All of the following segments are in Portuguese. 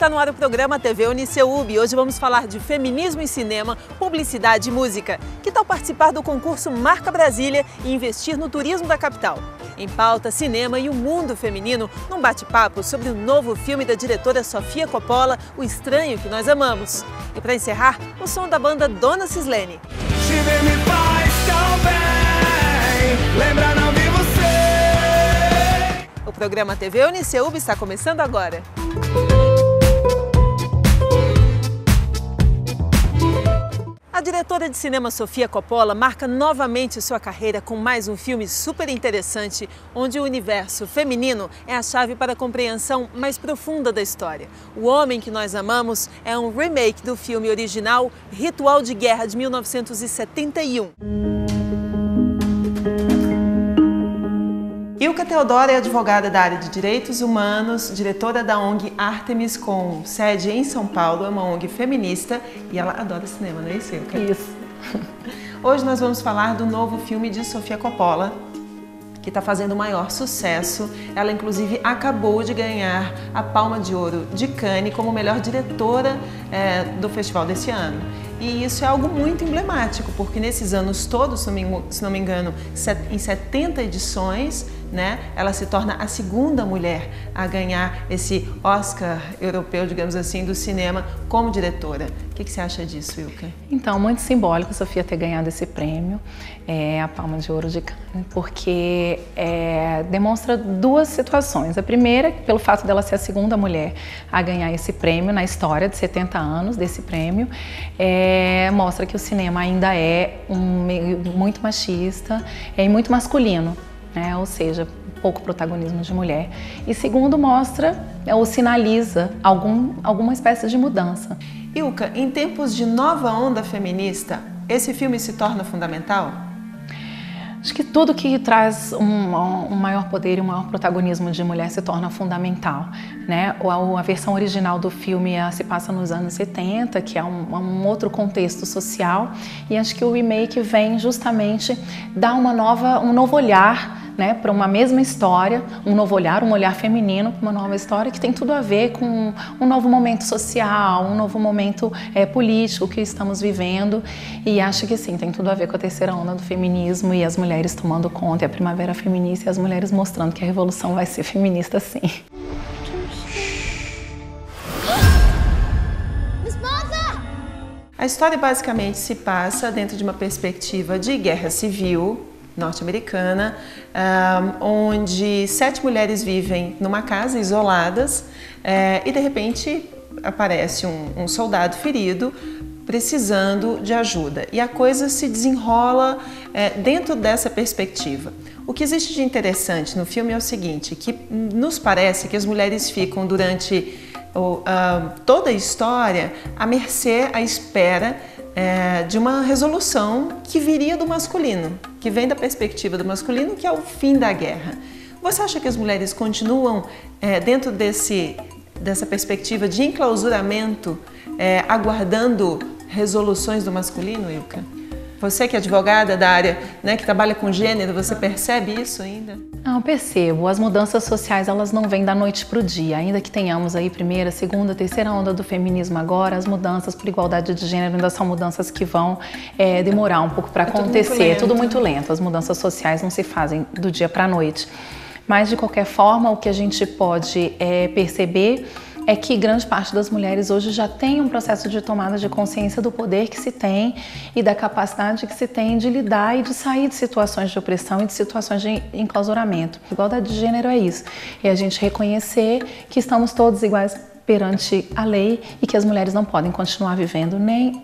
Está no ar o programa TV Uniceub. Hoje vamos falar de feminismo em cinema, publicidade e música. Que tal participar do concurso Marca Brasília e investir no turismo da capital? Em pauta, cinema e o mundo feminino, num bate-papo sobre o novo filme da diretora Sofia Coppola, O Estranho que Nós Amamos. E para encerrar, o som da banda Dona Cislene. Te ver me faz tão bem, lembra não vi você. O programa TV Uniceub está começando agora. A diretora de cinema Sofia Coppola marca novamente sua carreira com mais um filme super interessante, onde o universo feminino é a chave para a compreensão mais profunda da história. O Homem que Nós Amamos é um remake do filme original Ritual de Guerra de 1971. Ilka Teodoro é advogada da área de direitos humanos, diretora da ONG Artemis, com sede em São Paulo, é uma ONG feminista e ela adora cinema, não é isso, Ilka? Isso. Hoje nós vamos falar do novo filme de Sofia Coppola, que está fazendo o maior sucesso. Ela, inclusive, acabou de ganhar a Palma de Ouro de Cannes como melhor diretora do festival desse ano. E isso é algo muito emblemático, porque nesses anos todos, se não me engano, em 70 edições, né, ela se torna a segunda mulher a ganhar esse Oscar europeu, digamos assim, do cinema como diretora. O que você acha disso, Ilka? Então, muito simbólico a Sofia ter ganhado esse prêmio, a Palma de Ouro de Cannes, porque demonstra duas situações. A primeira, pelo fato dela ser a segunda mulher a ganhar esse prêmio na história de 70 anos desse prêmio, mostra que o cinema ainda é um meio muito machista e muito masculino, né? Ou seja, pouco protagonismo de mulher. E segundo, mostra ou sinaliza alguma espécie de mudança. Ilka, em tempos de nova onda feminista, esse filme se torna fundamental? Acho que tudo que traz um maior poder e um maior protagonismo de mulher se torna fundamental, né? A versão original do filme se passa nos anos 70, que é um outro contexto social, e acho que o remake vem justamente dar um novo olhar, né, para uma mesma história, um novo olhar, um olhar feminino para uma nova história que tem tudo a ver com um novo momento social, um novo momento político que estamos vivendo, e acho que sim, tem tudo a ver com a terceira onda do feminismo e as mulheres tomando conta, e a primavera feminista e as mulheres mostrando que a revolução vai ser feminista sim. A história basicamente se passa dentro de uma perspectiva de guerra civil norte-americana, onde 7 mulheres vivem numa casa isoladas e de repente aparece um soldado ferido precisando de ajuda, e a coisa se desenrola dentro dessa perspectiva. O que existe de interessante no filme é o seguinte, que nos parece que as mulheres ficam durante toda a história à mercê, à espera de uma resolução que viria do masculino, que vem da perspectiva do masculino, que é o fim da guerra. Você acha que as mulheres continuam dentro dessa perspectiva de enclausuramento, aguardando resoluções do masculino, Ilka? Você que é advogada da área, né, que trabalha com gênero, você percebe isso ainda? Não, percebo. As mudanças sociais, elas não vêm da noite para o dia. Ainda que tenhamos aí primeira, segunda, terceira onda do feminismo agora, as mudanças por igualdade de gênero ainda são mudanças que vão demorar um pouco para acontecer. É tudo muito lento. As mudanças sociais não se fazem do dia para a noite. Mas, de qualquer forma, o que a gente pode perceber é que grande parte das mulheres hoje já tem um processo de tomada de consciência do poder que se tem e da capacidade que se tem de lidar e de sair de situações de opressão e de situações de enclausuramento. Igualdade de gênero é isso. É a gente reconhecer que estamos todos iguais perante a lei e que as mulheres não podem continuar vivendo nem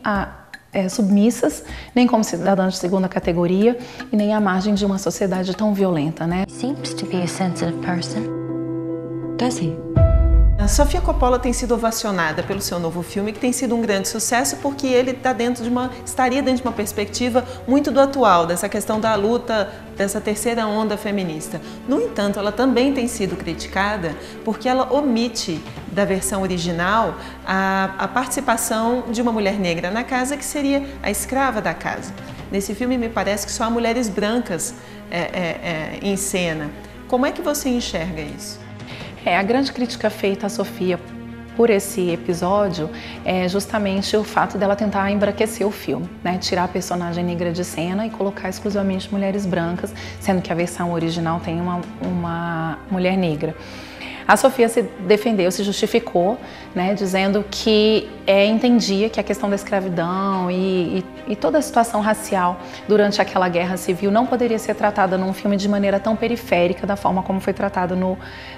submissas, nem como cidadãs de segunda categoria e nem à margem de uma sociedade tão violenta, né? Seems to be a sensitive person. Does he? A Sofia Coppola tem sido ovacionada pelo seu novo filme, que tem sido um grande sucesso porque ele estaria dentro de uma perspectiva muito do atual, dessa questão da luta, dessa terceira onda feminista. No entanto, ela também tem sido criticada porque ela omite da versão original a participação de uma mulher negra na casa, que seria a escrava da casa. Nesse filme me parece que só há mulheres brancas em cena. Como é que você enxerga isso? A grande crítica feita à Sofia por esse episódio é justamente o fato dela tentar embranquecer o filme, né? Tirar a personagem negra de cena e colocar exclusivamente mulheres brancas, sendo que a versão original tem uma mulher negra. A Sofia se defendeu, se justificou, né, dizendo que entendia que a questão da escravidão e toda a situação racial durante aquela guerra civil não poderia ser tratada num filme de maneira tão periférica da forma como foi tratado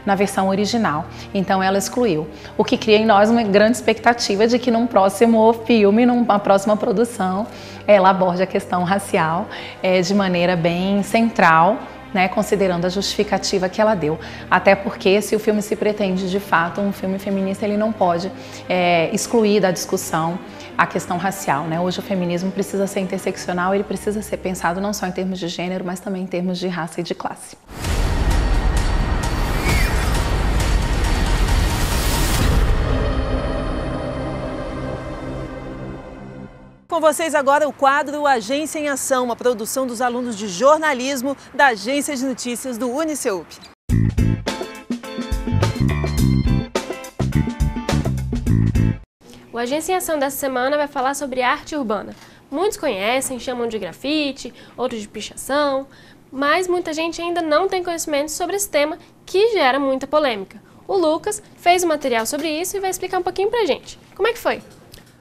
na versão original. Então ela excluiu, o que cria em nós uma grande expectativa de que num próximo filme, numa próxima produção, ela aborde a questão racial de maneira bem central, né, considerando a justificativa que ela deu. Até porque, se o filme se pretende de fato um filme feminista, ele não pode excluir da discussão a questão racial, né? Hoje o feminismo precisa ser interseccional, ele precisa ser pensado não só em termos de gênero, mas também em termos de raça e de classe. Com vocês agora o quadro Agência em Ação, uma produção dos alunos de jornalismo da Agência de Notícias do Uniceup. O Agência em Ação dessa semana vai falar sobre arte urbana. Muitos conhecem, chamam de grafite, outros de pichação, mas muita gente ainda não tem conhecimento sobre esse tema que gera muita polêmica. O Lucas fez um material sobre isso e vai explicar um pouquinho pra gente. Como é que foi?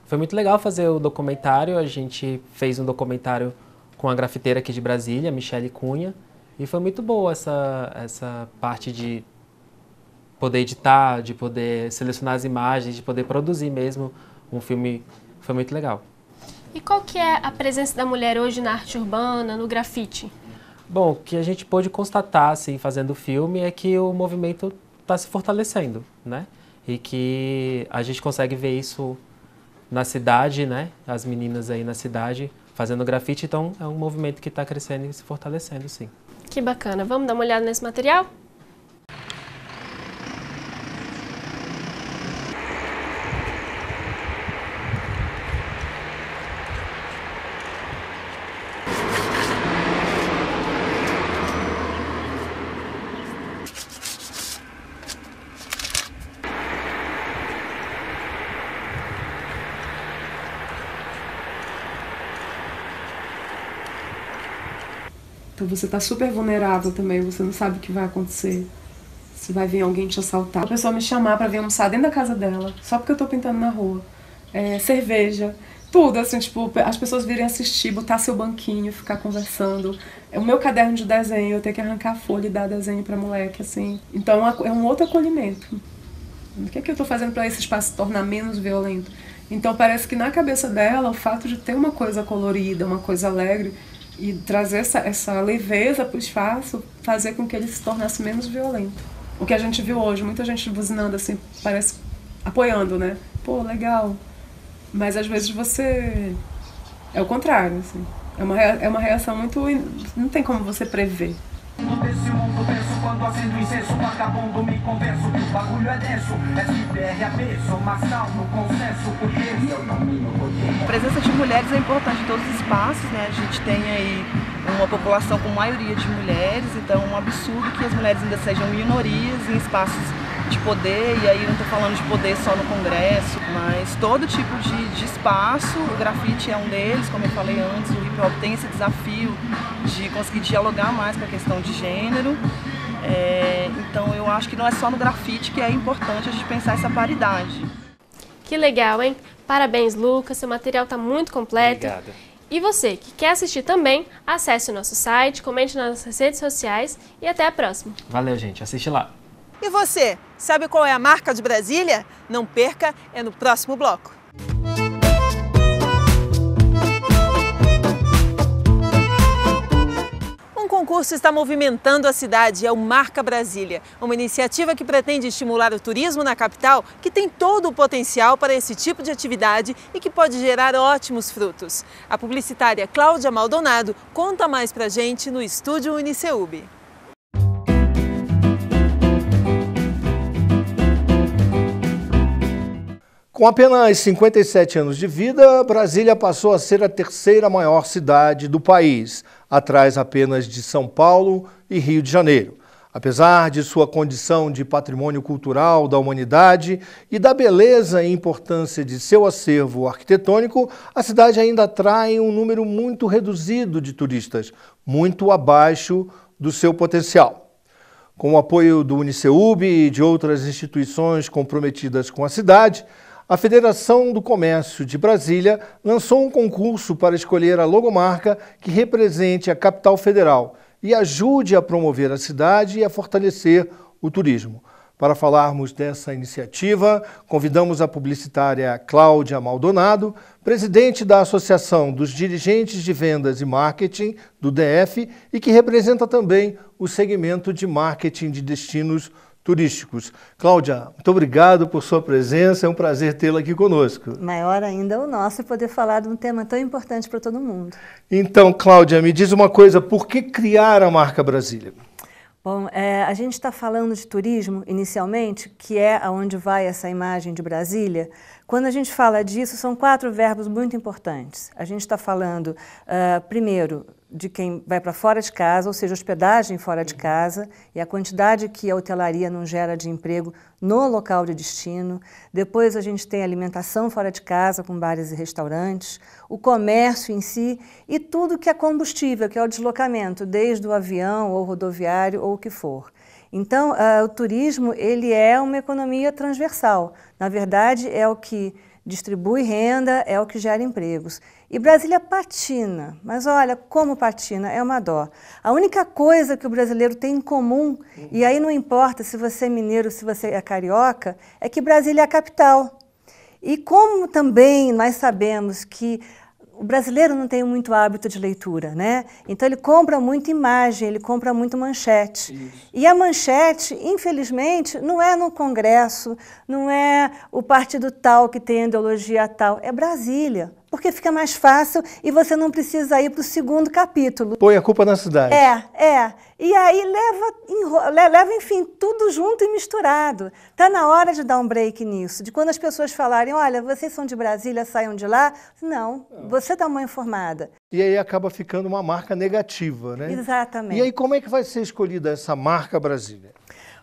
Foi muito legal fazer o documentário, a gente fez um documentário com a grafiteira aqui de Brasília, Michele Cunha, e foi muito boa essa parte de poder editar, de poder selecionar as imagens, de poder produzir mesmo um filme, foi muito legal. E qual que é a presença da mulher hoje na arte urbana, no grafite? Bom, o que a gente pôde constatar, assim, fazendo o filme, é que o movimento está se fortalecendo, né? E que a gente consegue ver isso na cidade, né? As meninas aí na cidade fazendo grafite, então é um movimento que está crescendo e se fortalecendo, sim. Que bacana. Vamos dar uma olhada nesse material? Então você tá super vulnerável também, você não sabe o que vai acontecer. Se vai vir alguém te assaltar. A pessoa me chamar pra vir almoçar dentro da casa dela, só porque eu tô pintando na rua. Cerveja, tudo, assim, tipo, as pessoas virem assistir, botar seu banquinho, ficar conversando. O meu caderno de desenho, eu tenho que arrancar a folha e dar desenho pra moleque, assim. Então é um outro acolhimento. O que é que eu tô fazendo pra esse espaço se tornar menos violento? Então parece que na cabeça dela, o fato de ter uma coisa colorida, uma coisa alegre, e trazer essa leveza para o espaço, fazer com que ele se tornasse menos violento. O que a gente viu hoje, muita gente buzinando assim, parece apoiando, né? Pô, legal. Mas às vezes você... é o contrário, assim. É uma reação muito... não tem como você prever. Desse mundo penso quando acendo incenso, vagabundo me converso, o bagulho é denso, SBRAP, sou marçal no consenso, porque eu domino o poder. A presença de mulheres é importante em todos os espaços, né? A gente tem aí uma população com maioria de mulheres, então é um absurdo que as mulheres ainda sejam minorias em espaços de poder, e aí eu não estou falando de poder só no Congresso, mas todo tipo de espaço. O grafite é um deles, como eu falei antes, o hip hop tem esse desafio de conseguir dialogar mais com a questão de gênero. Então eu acho que não é só no grafite que é importante a gente pensar essa paridade. Que legal, hein? Parabéns, Lucas, seu material está muito completo. Obrigada. E você que quer assistir também, acesse o nosso site, comente nas nossas redes sociais e até a próxima. Valeu, gente. Assiste lá. E você, sabe qual é a marca de Brasília? Não perca, é no próximo bloco. Um concurso está movimentando a cidade, é o Marca Brasília, uma iniciativa que pretende estimular o turismo na capital, que tem todo o potencial para esse tipo de atividade e que pode gerar ótimos frutos. A publicitária Cláudia Maldonado conta mais pra gente no Estúdio Uniceup. Com apenas 57 anos de vida, Brasília passou a ser a terceira maior cidade do país, atrás apenas de São Paulo e Rio de Janeiro. Apesar de sua condição de patrimônio cultural da humanidade e da beleza e importância de seu acervo arquitetônico, a cidade ainda atrai um número muito reduzido de turistas, muito abaixo do seu potencial. Com o apoio do Uniceub e de outras instituições comprometidas com a cidade, a Federação do Comércio de Brasília lançou um concurso para escolher a logomarca que represente a capital federal e ajude a promover a cidade e a fortalecer o turismo. Para falarmos dessa iniciativa, convidamos a publicitária Cláudia Maldonado, presidente da Associação dos Dirigentes de Vendas e Marketing do DF e que representa também o segmento de marketing de destinos turísticos. Cláudia, muito obrigado por sua presença, é um prazer tê-la aqui conosco. Maior ainda o nosso poder falar de um tema tão importante para todo mundo. Então, Cláudia, me diz uma coisa, por que criar a marca Brasília? Bom, a gente está falando de turismo inicialmente, que é aonde vai essa imagem de Brasília. Quando a gente fala disso, são 4 verbos muito importantes. A gente está falando, primeiro, de quem vai para fora de casa, ou seja, hospedagem fora de casa, e a quantidade que a hotelaria não gera de emprego no local de destino. Depois a gente tem alimentação fora de casa, com bares e restaurantes, o comércio em si e tudo que é combustível, que é o deslocamento, desde o avião ou rodoviário ou o que for. Então, o turismo ele é uma economia transversal. Na verdade, é o que distribui renda, é o que gera empregos. E Brasília patina, mas olha como patina, é uma dó. A única coisa que o brasileiro tem em comum, e aí não importa se você é mineiro, se você é carioca, é que Brasília é a capital. E como também nós sabemos que o brasileiro não tem muito hábito de leitura, né? Então ele compra muito imagem, ele compra muito manchete. Isso. E a manchete, infelizmente, não é no Congresso, não é o partido tal que tem ideologia tal, é Brasília. Porque fica mais fácil e você não precisa ir para o 2º capítulo. Põe a culpa na cidade. E aí leva, enfim, tudo junto e misturado. Está na hora de dar um break nisso, de quando as pessoas falarem, olha, vocês são de Brasília, saiam de lá. Não, você está mal informada. E aí acaba ficando uma marca negativa, né? Exatamente. E aí como é que vai ser escolhida essa marca Brasília?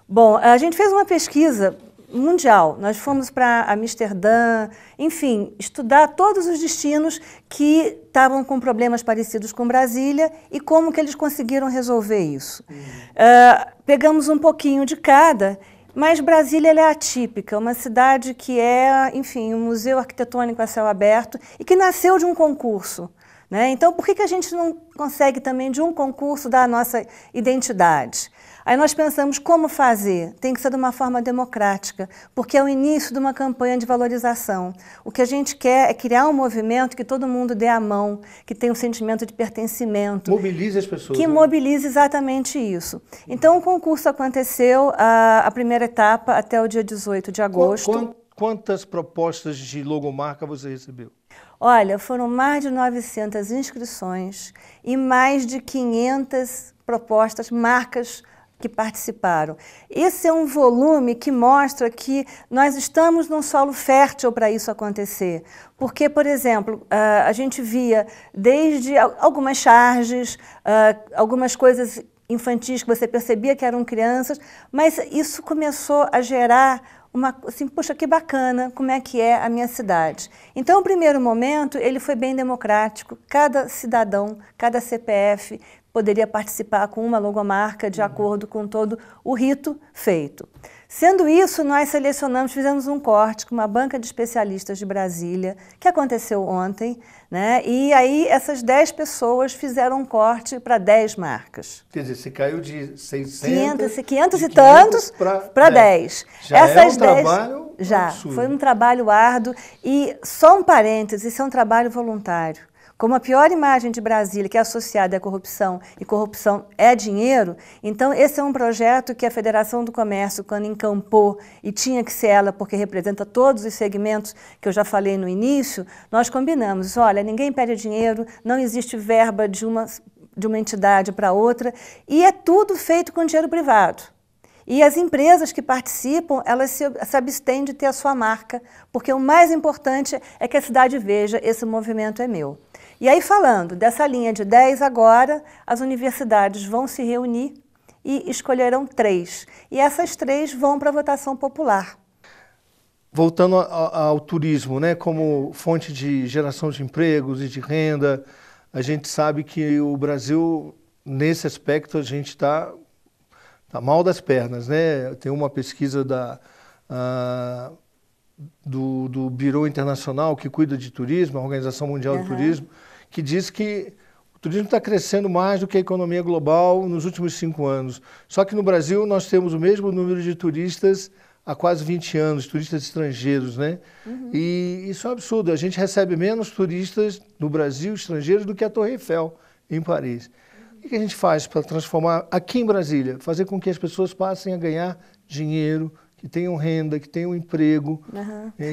Bom, a gente fez uma pesquisa mundial. Nós fomos para Amsterdã, enfim, estudar todos os destinos que estavam com problemas parecidos com Brasília e como que eles conseguiram resolver isso. Pegamos um pouquinho de cada, mas Brasília ela é atípica, uma cidade que é, enfim, um museu arquitetônico a céu aberto e que nasceu de um concurso. Né? Então, por que a gente não consegue também de um concurso dar a nossa identidade? Aí nós pensamos como fazer. Tem que ser de uma forma democrática, porque é o início de uma campanha de valorização. O que a gente quer é criar um movimento que todo mundo dê a mão, que tenha um sentimento de pertencimento. Mobilize as pessoas. Que mobilize exatamente isso. Então o concurso aconteceu, a primeira etapa, até o dia 18 de agosto. Quantas propostas de logomarca você recebeu? Olha, foram mais de 900 inscrições e mais de 500 propostas, marcas que participaram. Esse é um volume que mostra que nós estamos num solo fértil para isso acontecer. Porque, por exemplo, a gente via desde algumas charges, algumas coisas infantis que você percebia que eram crianças, mas isso começou a gerar assim, poxa, que bacana, como é que é a minha cidade. Então, o primeiro momento, ele foi bem democrático, cada cidadão, cada CPF poderia participar com uma logomarca de acordo com todo o rito feito. Sendo isso, nós selecionamos, fizemos um corte com uma banca de especialistas de Brasília, que aconteceu ontem, né? E aí essas 10 pessoas fizeram um corte para 10 marcas. Quer dizer, você caiu de 600... 500 e tantos para 10. Já é um trabalho absurdo. Foi um trabalho árduo e, só um parênteses, isso é um trabalho voluntário. Como a pior imagem de Brasília, que é associada à corrupção, e corrupção é dinheiro, então esse é um projeto que a Federação do Comércio, quando encampou, e tinha que ser ela porque representa todos os segmentos que eu já falei no início, nós combinamos, olha, ninguém pede dinheiro, não existe verba de uma entidade para outra, e é tudo feito com dinheiro privado. E as empresas que participam, elas se abstêm de ter a sua marca, porque o mais importante é que a cidade veja, esse movimento é meu. E aí, falando dessa linha de 10 agora, as universidades vão se reunir e escolherão 3. E essas 3 vão para a votação popular. Voltando ao turismo, né, como fonte de geração de empregos e de renda, a gente sabe que o Brasil, nesse aspecto, a gente está mal das pernas, né? Tem uma pesquisa do Bureau Internacional que cuida de turismo, a Organização Mundial do Turismo, que diz que o turismo está crescendo mais do que a economia global nos últimos 5 anos. Só que no Brasil nós temos o mesmo número de turistas há quase 20 anos, turistas estrangeiros, né? E isso é um absurdo. A gente recebe menos turistas no Brasil, estrangeiros, do que a Torre Eiffel, em Paris. O que a gente faz para transformar aqui em Brasília? Fazer com que as pessoas passem a ganhar dinheiro, que tenham renda, que tenham emprego,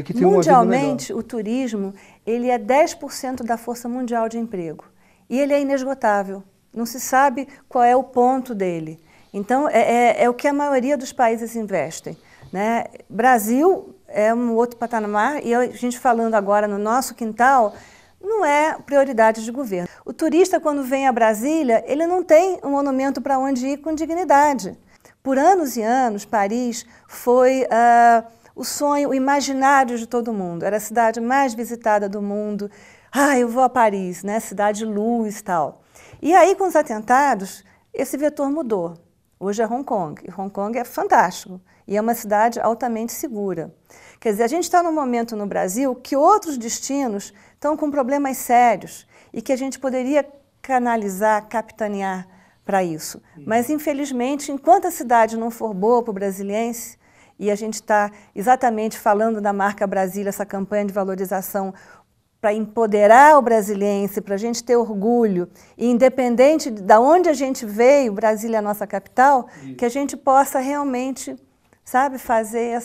que tenham uma vida melhor. Mundialmente, o turismo ele é 10% da força mundial de emprego. E ele é inesgotável. Não se sabe qual é o ponto dele. Então, é o que a maioria dos países investem, né? Brasil é um outro patamar, e a gente falando agora no nosso quintal, não é prioridade de governo. O turista, quando vem a Brasília, ele não tem um monumento para onde ir com dignidade. Por anos e anos, Paris foi o sonho, o imaginário de todo mundo. Era a cidade mais visitada do mundo. Eu vou a Paris, né? Cidade luz e tal. E aí, com os atentados, esse vetor mudou. Hoje é Hong Kong, e Hong Kong é fantástico, e é uma cidade altamente segura. Quer dizer, a gente está num momento no Brasil que outros destinos estão com problemas sérios e que a gente poderia canalizar, capitanear para isso. Mas, infelizmente, enquanto a cidade não for boa para o brasiliense, e a gente está exatamente falando da marca Brasília, essa campanha de valorização para empoderar o brasiliense, para a gente ter orgulho, e independente de onde a gente veio, Brasília é a nossa capital, que a gente possa realmente, sabe, fazer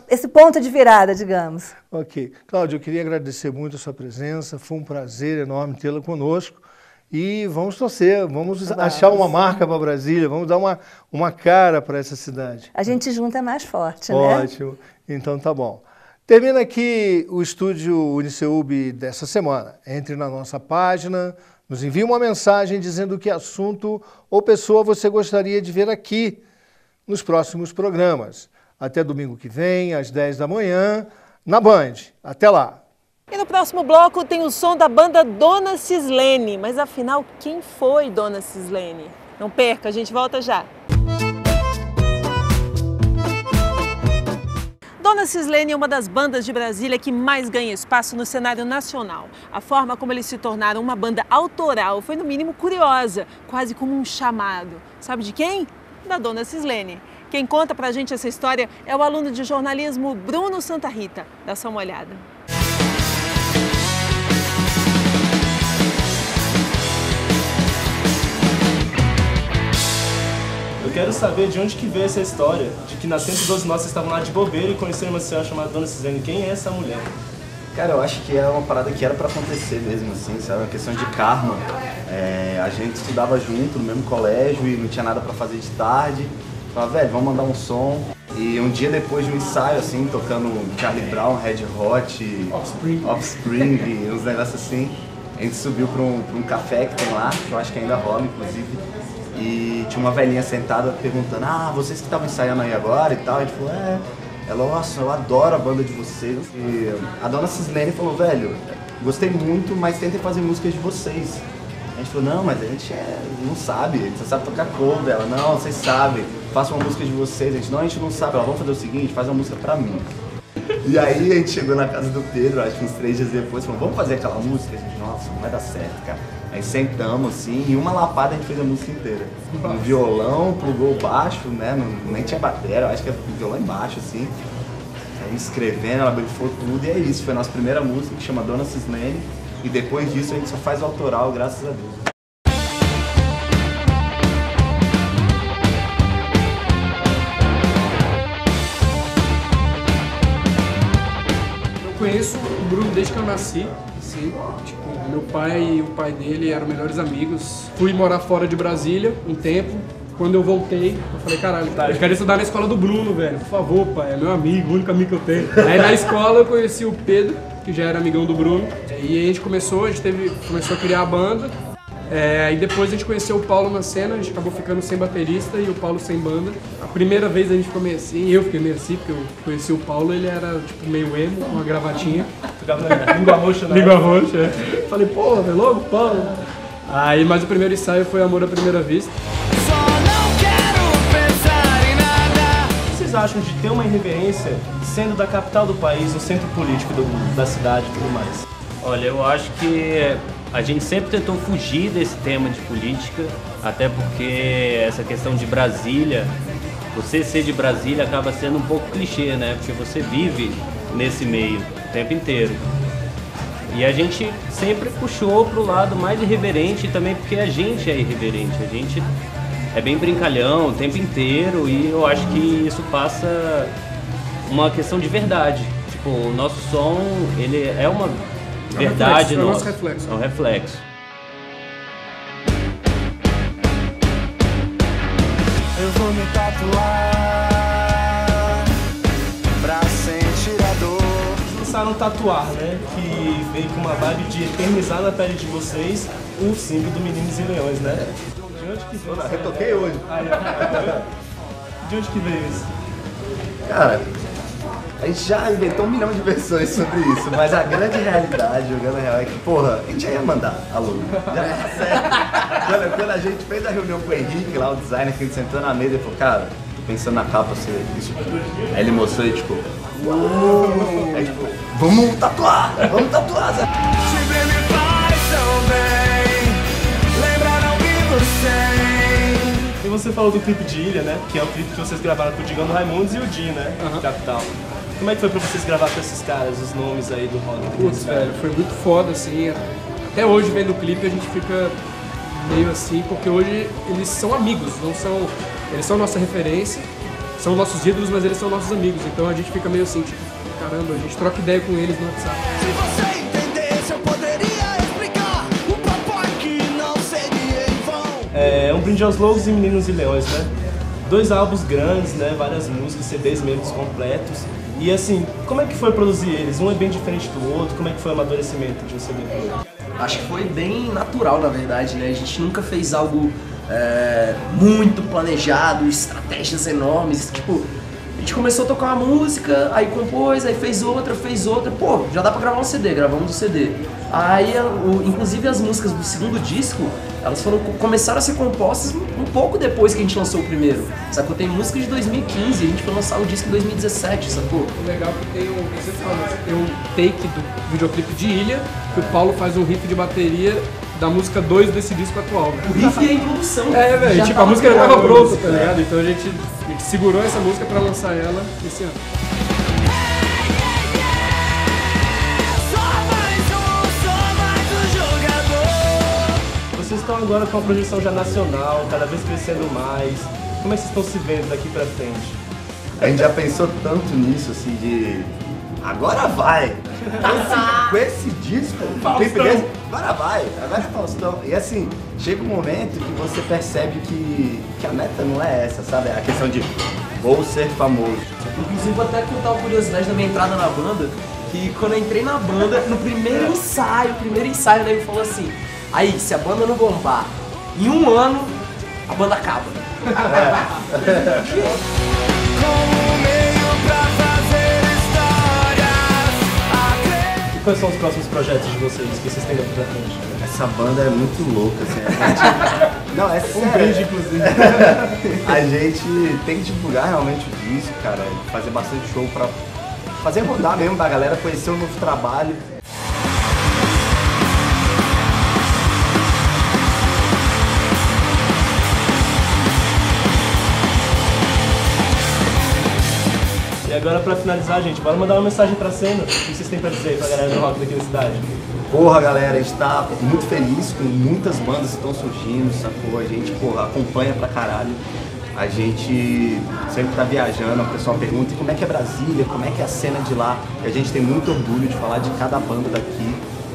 esse ponto de virada, digamos. Ok. Cláudia, eu queria agradecer muito a sua presença, foi um prazer enorme tê-la conosco, e vamos torcer, vamos achar uma marca para Brasília, vamos dar uma cara para essa cidade. A gente junta é mais forte, né? Ótimo. Então tá bom. Termina aqui o Estúdio Uniceub dessa semana. Entre na nossa página, nos envie uma mensagem dizendo que assunto ou pessoa você gostaria de ver aqui nos próximos programas. Até domingo que vem, às 10 da manhã, na Band. Até lá! E no próximo bloco tem o som da banda Dona Cislene. Mas afinal, quem foi Dona Cislene? Não perca, a gente volta já. Dona Cislene é uma das bandas de Brasília que mais ganha espaço no cenário nacional. A forma como eles se tornaram uma banda autoral foi, no mínimo, curiosa, quase como um chamado. Sabe de quem? Da Dona Cislene. Quem conta pra gente essa história é o aluno de jornalismo Bruno Santa Rita. Dá só uma olhada. Eu quero saber de onde que veio essa história, de que na 112 Norte vocês estavam lá de bobeira e conheceram uma senhora chamada Dona Cislene. Quem é essa mulher? Cara, eu acho que é uma parada que era pra acontecer mesmo, assim, sabe? Uma questão de karma. A gente estudava junto no mesmo colégio e não tinha nada pra fazer de tarde. Falava, velho, vamos mandar um som. E um dia depois de um ensaio, assim, tocando Charlie Brown, Red Hot, Offspring e uns negócios assim, a gente subiu pra um café que tem lá, que eu acho que ainda rola, inclusive. E tinha uma velhinha sentada perguntando, vocês que estavam ensaiando aí agora e tal. A gente falou, ela, nossa, eu adoro a banda de vocês. E a Dona Cislene falou, velho, gostei muito, mas tentem fazer músicas de vocês. A gente falou, não, mas a gente não sabe, a gente só sabe tocar cover. Ela, não, vocês sabem, façam uma música de vocês. A gente não sabe. Ela, vamos fazer o seguinte, faz uma música pra mim. E aí a gente chegou na casa do Pedro, acho que uns 3 dias depois, falou, vamos fazer aquela música? A gente, nossa, não vai dar certo, cara. Aí sentamos assim, em uma lapada a gente fez a música inteira. Um violão, plugou o baixo, né? Nem tinha bateria, eu acho que é violão embaixo, assim. Aí escrevendo, ela brifou tudo e é isso. Foi a nossa primeira música, que chama Dona Cislene. E depois disso a gente só faz o autoral, graças a Deus. Eu conheço o Bruno desde que eu nasci, assim, tipo, meu pai e o pai dele eram melhores amigos. Fui morar fora de Brasília um tempo. Quando eu voltei, eu falei, caralho, eu quero estudar na escola do Bruno, velho. Por favor, pai, é meu amigo, o único amigo que eu tenho. Aí na escola eu conheci o Pedro, que já era amigão do Bruno. E aí a gente começou a criar a banda. Aí depois a gente conheceu o Paulo na cena, a gente acabou ficando sem baterista e o Paulo sem banda. A primeira vez a gente ficou meio assim, eu fiquei meio assim, porque eu conheci o Paulo, ele era tipo meio emo, com uma gravatinha. Ficava na língua roxa, né? Língua roxa, é. Falei, pô, é logo, Paulo. Aí, mas o primeiro ensaio foi Amor à Primeira Vista. Vocês acham de ter uma irreverência sendo da capital do país, o centro político da cidade e tudo mais? Olha, eu acho que a gente sempre tentou fugir desse tema de política, até porque essa questão de Brasília, você ser de Brasília acaba sendo um pouco clichê, né? Porque você vive nesse meio o tempo inteiro. E a gente sempre puxou pro lado mais irreverente também porque a gente é irreverente, a gente é bem brincalhão o tempo inteiro e eu acho que isso passa uma questão de verdade. Tipo, o nosso som, ele é uma verdade nossa. É um reflexo. Eu vou me tatuar pra sentir a dor. Vocês lançaram Tatuar, né? Que veio com uma vibe de eternizar na pele de vocês o símbolo do Meninos e Leões, né? De onde que veio? Retoquei hoje. De onde que veio isso? Cara, a gente já inventou 1 milhão de versões sobre isso, mas a grande realidade, jogando real, é que, porra, a gente já ia mandar a logo. Já era sério. Quando a gente fez a reunião com o Henrique, lá o designer, que a gente sentou na mesa e falou, cara, tô pensando na capa ser isso. Aí ele mostrou e tipo, aí tipo, vamos tatuar, Zé. Te ver me faz tão bem, lembra não vivo sem. E você falou do clipe de Ilha, né? Que é o clipe que vocês gravaram com o Digão do Raimundos e o Di, né? Capital. Como é que foi pra vocês gravar com esses caras, os nomes aí do rock? Putz, velho, foi muito foda, assim. Até hoje, vendo o clipe, a gente fica meio assim, porque hoje eles são amigos, não são... Eles são nossa referência, são nossos ídolos, mas eles são nossos amigos. Então a gente fica meio assim, tipo, caramba, a gente troca ideia com eles no WhatsApp. Se você entendesse, eu poderia explicar o papai que não seria em vão. É um brinde aos Loucos e Meninos e Leões, né? 2 álbuns grandes, né? Várias músicas, CDs mesmo completos. E assim, como é que foi produzir eles? Um é bem diferente do outro, como é que foi o amadurecimento de um CD pro outro? Acho que foi bem natural, na verdade, né? A gente nunca fez algo muito planejado, estratégias enormes, tipo... A gente começou a tocar uma música, aí compôs, aí fez outra, pô, já dá pra gravar um CD, gravamos um CD. Aí, inclusive as músicas do segundo disco, elas começaram a ser compostas um pouco depois que a gente lançou o primeiro, sacou? Tem música de 2015, a gente foi lançar o disco em 2017, sacou? O legal é que tem um take do videoclipe de Ilha, que o Paulo faz um riff de bateria da música 2 desse disco atual. O riff é em produção. É, velho, tipo, a música já tava pronta, tá ligado? Então a gente segurou essa música pra lançar ela esse ano. Vocês estão agora com uma projeção já nacional, cada vez crescendo mais. Como é que vocês estão se vendo daqui pra frente? A gente já pensou tanto nisso, assim, de... Agora vai! Com esse disco, o clipe desse, agora vai! Agora é Faustão. E assim, chega um momento que você percebe que a meta não é essa, sabe? É a questão de vou ser famoso. Inclusive, vou até contar uma curiosidade da minha entrada na banda, que quando eu entrei na banda, no primeiro ensaio, o nego falou assim, aí, se a banda não bombar, em 1 ano, a banda acaba. E quais são os próximos projetos de vocês que vocês têm daqui pra frente? Essa banda é muito louca, assim. Não, é sério. Um brinde, inclusive. A gente tem que divulgar realmente o disco, cara, fazer bastante show pra fazer rodar mesmo, pra galera conhecer o novo trabalho. E agora, pra finalizar, gente, bora mandar uma mensagem pra cena. O que vocês têm pra dizer pra galera do rock daqui da cidade? Porra, galera, a gente tá muito feliz com muitas bandas que estão surgindo, sacou? A gente, porra, acompanha pra caralho. A gente sempre tá viajando, o pessoal pergunta como é que é Brasília, como é que é a cena de lá. E a gente tem muito orgulho de falar de cada banda daqui,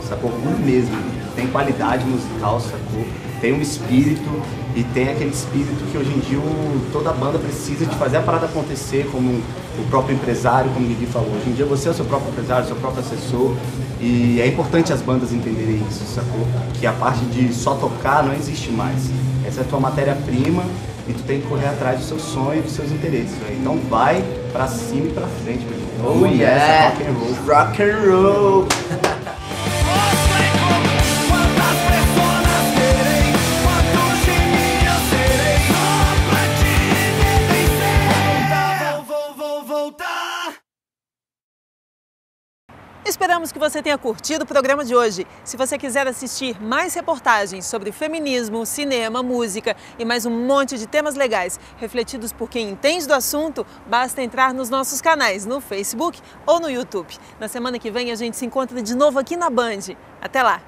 sacou? Orgulho mesmo. Tem qualidade musical, sacou? tem um espírito e tem aquele espírito que hoje em dia toda banda precisa de fazer a parada acontecer, como o próprio empresário, como o Guigui falou. Hoje em dia você é o seu próprio empresário, o seu próprio assessor, e é importante as bandas entenderem isso, sacou? Que a parte de só tocar não existe mais. Essa é a tua matéria-prima e tu tem que correr atrás dos seus sonhos e dos seus interesses, véio. Então vai pra cima e pra frente, meu irmão. Oh yeah! Rock and roll. Rock and roll! Esperamos que você tenha curtido o programa de hoje. Se você quiser assistir mais reportagens sobre feminismo, cinema, música e mais um monte de temas legais refletidos por quem entende do assunto, basta entrar nos nossos canais no Facebook ou no YouTube. Na semana que vem a gente se encontra de novo aqui na Band. Até lá!